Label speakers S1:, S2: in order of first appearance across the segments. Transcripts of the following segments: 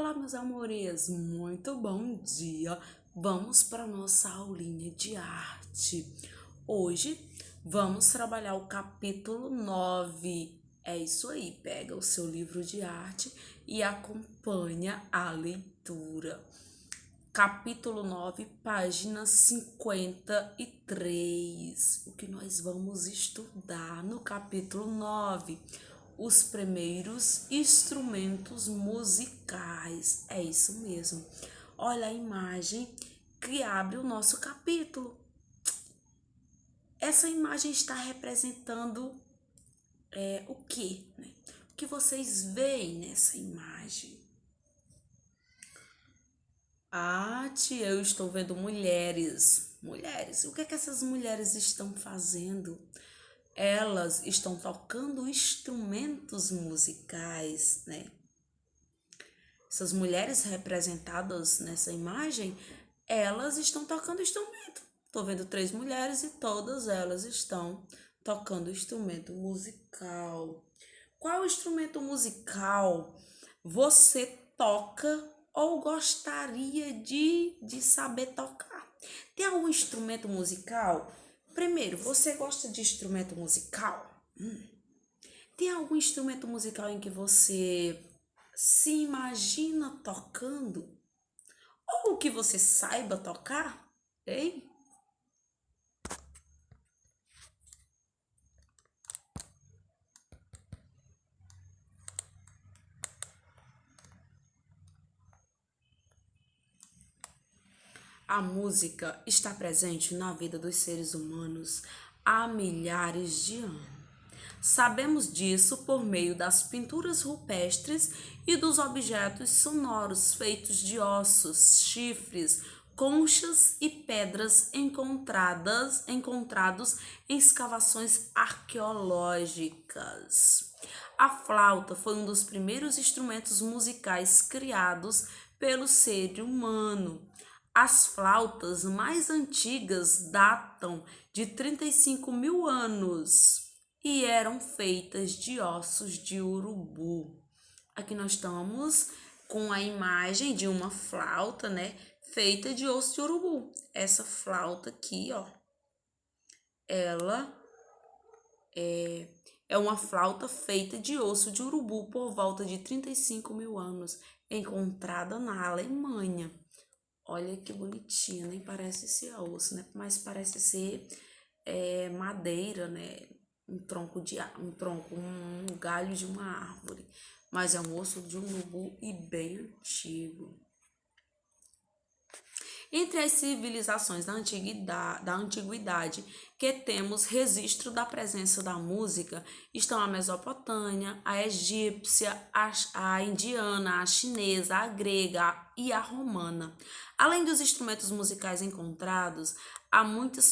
S1: Olá, meus amores, muito bom dia. Vamos para nossa aulinha de arte. Hoje vamos trabalhar o capítulo 9. É isso aí, pega o seu livro de arte e acompanha a leitura. Capítulo 9, página 53. O que nós vamos estudar no capítulo 9? Os primeiros instrumentos musicais. É isso mesmo. Olha a imagem que abre o nosso capítulo. Essa imagem está representando o que, né? O que vocês veem nessa imagem? Ah, tia, eu estou vendo mulheres. Mulheres. O que é que essas mulheres estão fazendo? Elas estão tocando instrumentos musicais, né? Essas mulheres representadas nessa imagem, elas estão tocando instrumento. Estou vendo 3 mulheres e todas elas estão tocando instrumento musical. Qual instrumento musical você toca ou gostaria de saber tocar? Tem algum instrumento musical? Primeiro, você gosta de instrumento musical? Tem algum instrumento musical em que você se imagina tocando? Ou que você saiba tocar? Hein? A música está presente na vida dos seres humanos há milhares de anos. Sabemos disso por meio das pinturas rupestres e dos objetos sonoros feitos de ossos, chifres, conchas e pedras encontrados em escavações arqueológicas. A flauta foi um dos primeiros instrumentos musicais criados pelo ser humano. As flautas mais antigas datam de 35 mil anos e eram feitas de ossos de urubu. Aqui nós estamos com a imagem de uma flauta, né, feita de osso de urubu. Essa flauta aqui, ó, ela é uma flauta feita de osso de urubu por volta de 35 mil anos, encontrada na Alemanha. Olha que bonitinha, nem parece ser osso, né? Mas parece ser madeira, né? Um galho de uma árvore. Mas é um osso de um urubu e bem antigo. Entre as civilizações da antiguidade que temos registro da presença da música estão a Mesopotâmia, a egípcia, a indiana, a chinesa, a grega e a romana. Além dos instrumentos musicais encontrados, há muitas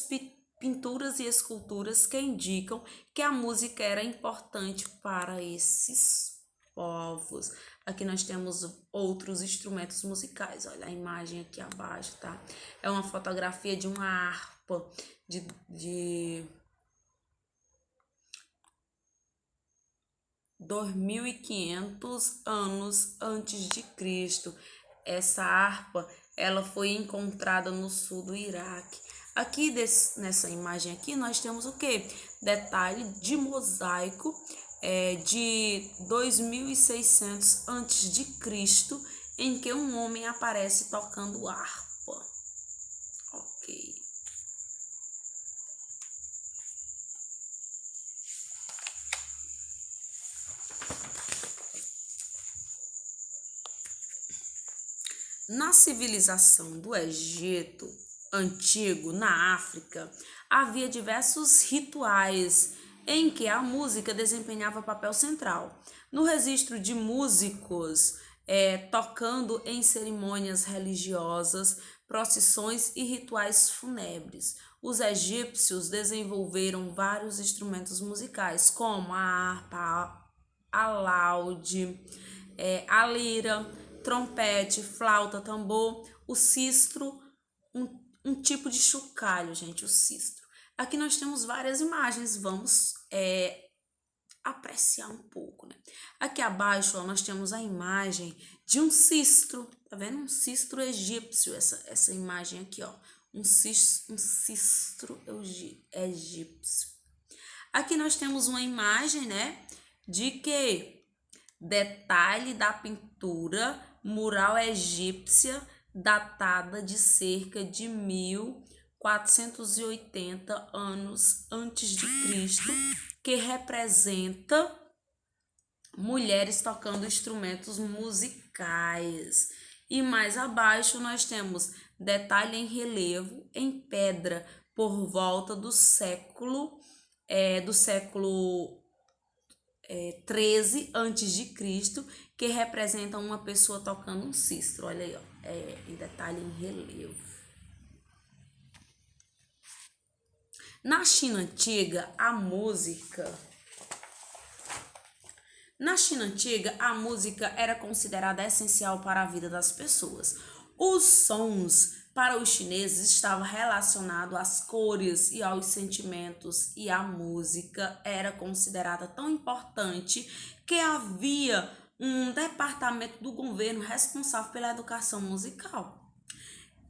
S1: pinturas e esculturas que indicam que a música era importante para esses povos. Aqui nós temos outros instrumentos musicais. Olha a imagem aqui abaixo, tá? É uma fotografia de uma harpa de 2500 anos antes de Cristo. Essa harpa, ela foi encontrada no sul do Iraque. Aqui nessa imagem aqui nós temos o que? Detalhe de mosaico de 2600 antes de Cristo, em que um homem aparece tocando harpa. Ok. Na civilização do Egito antigo, na África, havia diversos rituais em que a música desempenhava papel central. No registro de músicos tocando em cerimônias religiosas, procissões e rituais fúnebres, os egípcios desenvolveram vários instrumentos musicais, como a harpa, a laude, a lira, trompete, flauta, tambor, o sistro, um tipo de chocalho, gente, o sistro. Aqui nós temos várias imagens, vamos apreciar um pouco, né? Aqui abaixo, ó, nós temos a imagem de um cistro, tá vendo? Um cistro egípcio, essa imagem aqui, ó. Um cistro egípcio. Aqui nós temos uma imagem, né? De que? Detalhe da pintura mural egípcia datada de cerca de 1480 anos antes de Cristo, que representa mulheres tocando instrumentos musicais. E mais abaixo nós temos detalhe em relevo em pedra por volta do século 13 antes de Cristo, que representa uma pessoa tocando um cistro. Olha aí, ó, em detalhe em relevo. Na China antiga, a música era considerada essencial para a vida das pessoas. Os sons para os chineses estavam relacionados às cores e aos sentimentos, e a música era considerada tão importante que havia um departamento do governo responsável pela educação musical.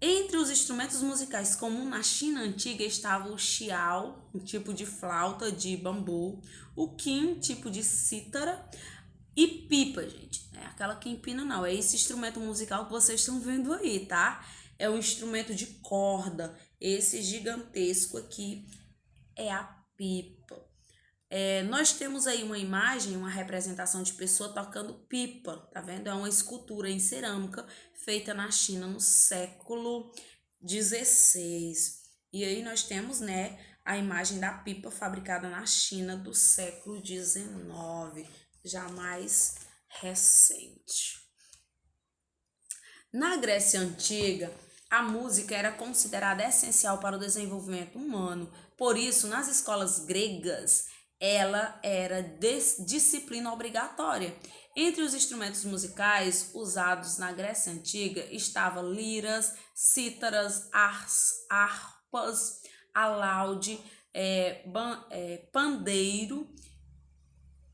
S1: Entre os instrumentos musicais comuns na China antiga estava o xiao, um tipo de flauta de bambu, o qin, tipo de cítara, e pipa, gente. É aquela que empina, não. É esse instrumento musical que vocês estão vendo aí, tá? É um instrumento de corda. Esse gigantesco aqui é a pipa. Nós temos aí uma imagem, uma representação de pessoa tocando pipa, tá vendo? É uma escultura em cerâmica feita na China no século XVI. E aí nós temos, né, a imagem da pipa fabricada na China do século XIX, já mais recente. Na Grécia Antiga, a música era considerada essencial para o desenvolvimento humano. Por isso, nas escolas gregas, ela era disciplina obrigatória. Entre os instrumentos musicais usados na Grécia Antiga estavam liras, cítaras, harpas, alaude, pandeiro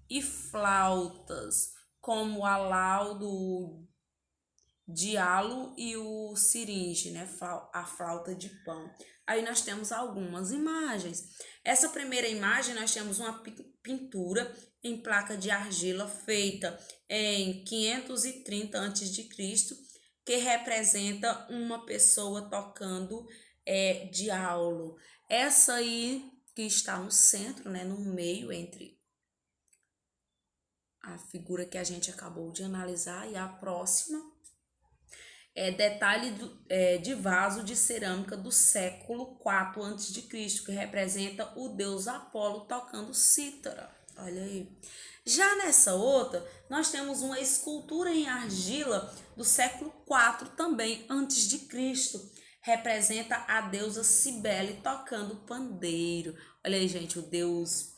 S1: e flautas, como o alaudo, dialo e o siringe, né? A flauta de pão. Aí nós temos algumas imagens. Essa primeira imagem nós temos uma pintura em placa de argila feita em 530 a.C., que representa uma pessoa tocando dialo. Essa aí que está no centro, né, no meio entre a figura que a gente acabou de analisar e a próxima. Detalhe de vaso de cerâmica do século IV a.C., que representa o deus Apolo tocando cítara. Olha aí. Já nessa outra, nós temos uma escultura em argila do século IV também antes de Cristo. Representa a deusa Cibele tocando pandeiro. Olha aí, gente, o deus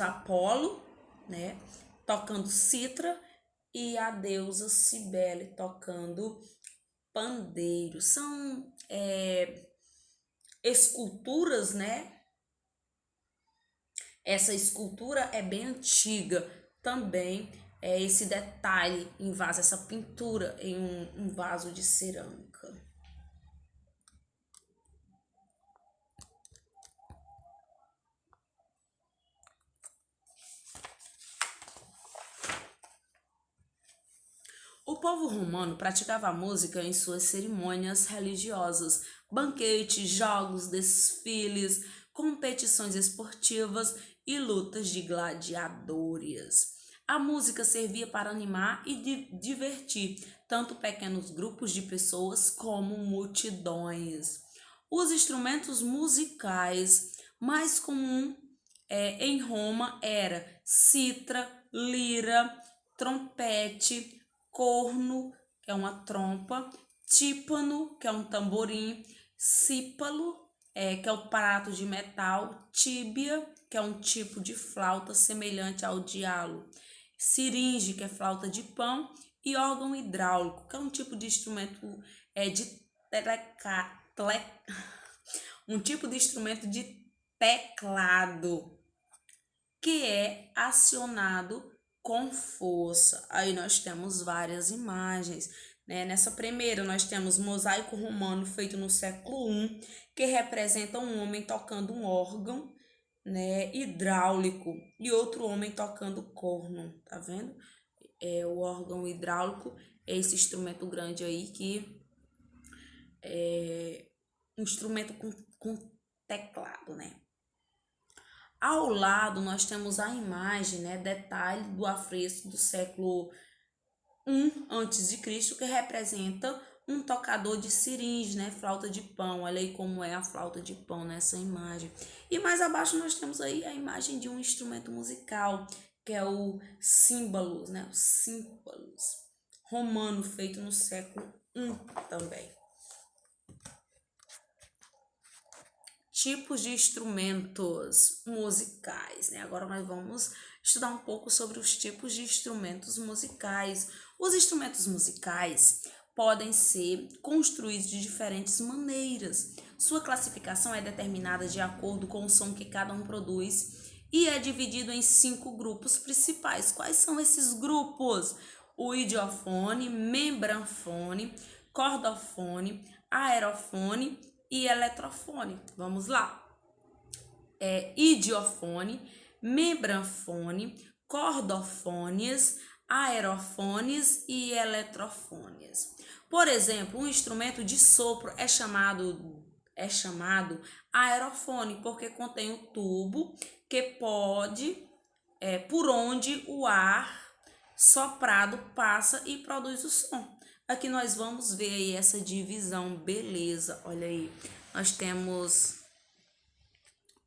S1: Apolo, né, tocando cítara, e a deusa Cibele tocando pandeiro. São esculturas, né? Essa escultura é bem antiga também. Esse detalhe em vaso, essa pintura em um vaso de cerâmica. O povo romano praticava a música em suas cerimônias religiosas, banquetes, jogos, desfiles, competições esportivas e lutas de gladiadores. A música servia para animar e divertir tanto pequenos grupos de pessoas como multidões. Os instrumentos musicais mais comuns em Roma era citra, lira, trompete, corno, que é uma trompa, tímpano, que é um tamborim, sípalo, que é o prato de metal, tíbia, que é um tipo de flauta semelhante ao dialo, siringe, que é flauta de pão, e órgão hidráulico, que é um tipo de instrumento um tipo de instrumento de teclado. que é acionado com força. Aí nós temos várias imagens, né? Nessa primeira nós temos mosaico romano feito no século I, que representa um homem tocando um órgão, né, hidráulico, e outro homem tocando corno, tá vendo? O órgão hidráulico é esse instrumento grande aí que é um instrumento com teclado, né? Ao lado nós temos a imagem, né, detalhe do afresco do século I a.C., que representa um tocador de siringe, né, flauta de pão. Olha aí como é a flauta de pão nessa imagem. E mais abaixo nós temos aí a imagem de um instrumento musical, que é o címbalos, né, o címbalos romano feito no século I também. Tipos de instrumentos musicais, né? Agora nós vamos estudar um pouco sobre os tipos de instrumentos musicais. Os instrumentos musicais podem ser construídos de diferentes maneiras. Sua classificação é determinada de acordo com o som que cada um produz e é dividido em 5 grupos principais. Quais são esses grupos? O idiofone, membranfone, cordofone, aerofone e eletrofone. Vamos lá. Idiofone, membranfone, cordofones, aerofones e eletrofones. Por exemplo, um instrumento de sopro é chamado aerofone, porque contém um tubo que pode, por onde o ar soprado passa e produz o som. Aqui nós vamos ver aí essa divisão, beleza? Olha aí, nós temos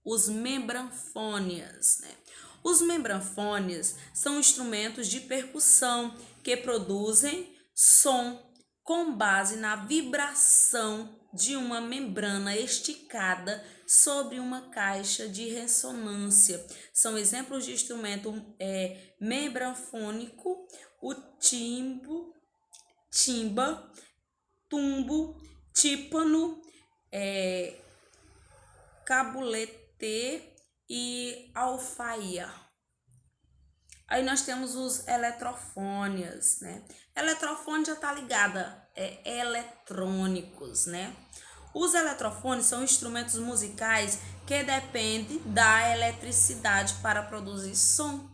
S1: os membranfones, né? Os membranfones são instrumentos de percussão que produzem som com base na vibração de uma membrana esticada sobre uma caixa de ressonância. São exemplos de instrumento membranfônico, o timba, tumbo, tímpano, cabulete e alfaia. Aí nós temos os eletrofones, né? Eletrofone já tá ligada, eletrônicos, né? Os eletrofones são instrumentos musicais que dependem da eletricidade para produzir som.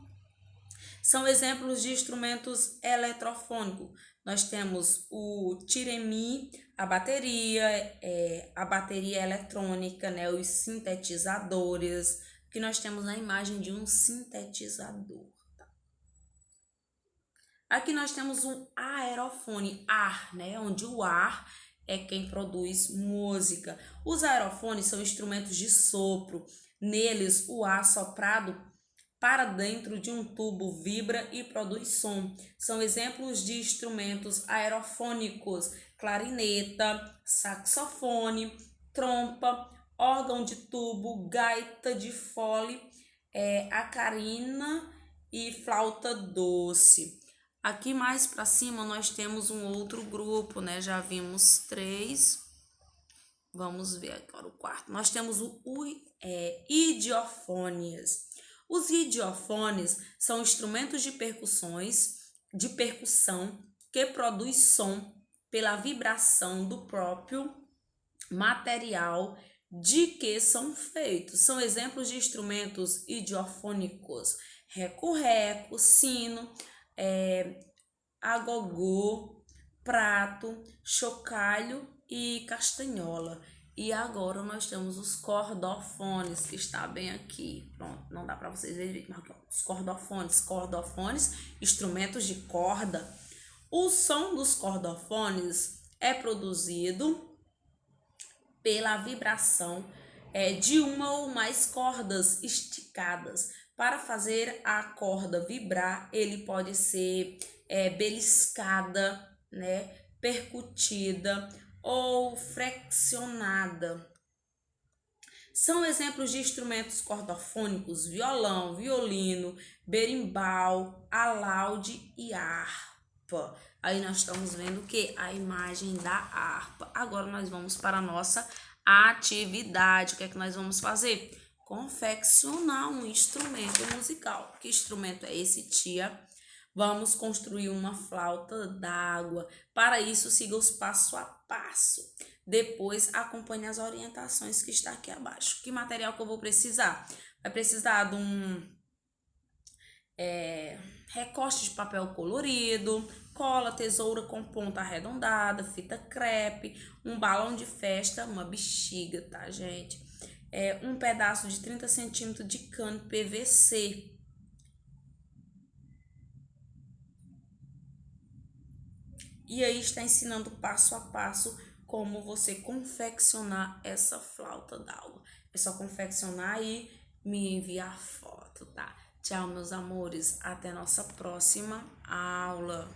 S1: São exemplos de instrumentos eletrofônicos. Nós temos o tiremi, a bateria eletrônica, né? Os sintetizadores, que nós temos na imagem de um sintetizador. Aqui nós temos um aerofone, ar, né? Onde o ar é quem produz música. Os aerofones são instrumentos de sopro. Neles, o ar soprado para dentro de um tubo vibra e produz som. São exemplos de instrumentos aerofônicos: clarineta, saxofone, trompa, órgão de tubo, gaita de fole, acarina e flauta doce. Aqui mais para cima nós temos um outro grupo, né? Já vimos 3. Vamos ver agora o quarto. Nós temos idiofones. Os idiofones são instrumentos de percussão que produz som pela vibração do próprio material de que são feitos. São exemplos de instrumentos idiofônicos: reco-reco, sino, agogô, prato, chocalho e castanhola. E agora nós temos os cordofones, que está bem aqui. Pronto, não dá para vocês verem, mas aqui, ó, os cordofones, instrumentos de corda. O som dos cordofones é produzido pela vibração de uma ou mais cordas esticadas. Para fazer a corda vibrar, ele pode ser beliscada, né, percutida ou flexionada. São exemplos de instrumentos cordofônicos: violão, violino, berimbau, alaúde e harpa. Aí nós estamos vendo que a imagem da harpa. Agora nós vamos para a nossa atividade. O que é que nós vamos fazer? confeccionar um instrumento musical. Que instrumento é esse, tia? Vamos construir uma flauta d'água. Para isso, siga os passo a passo. Depois, acompanhe as orientações que está aqui abaixo. Que material que eu vou precisar? Vai precisar de um recorte de papel colorido, cola, tesoura com ponta arredondada, fita crepe, um balão de festa, uma bexiga, tá, gente? Um pedaço de 30 centímetros de cano PVC. E aí está ensinando passo a passo como você confeccionar essa flauta d'água. É só confeccionar e me enviar foto, tá? Tchau, meus amores. Até nossa próxima aula.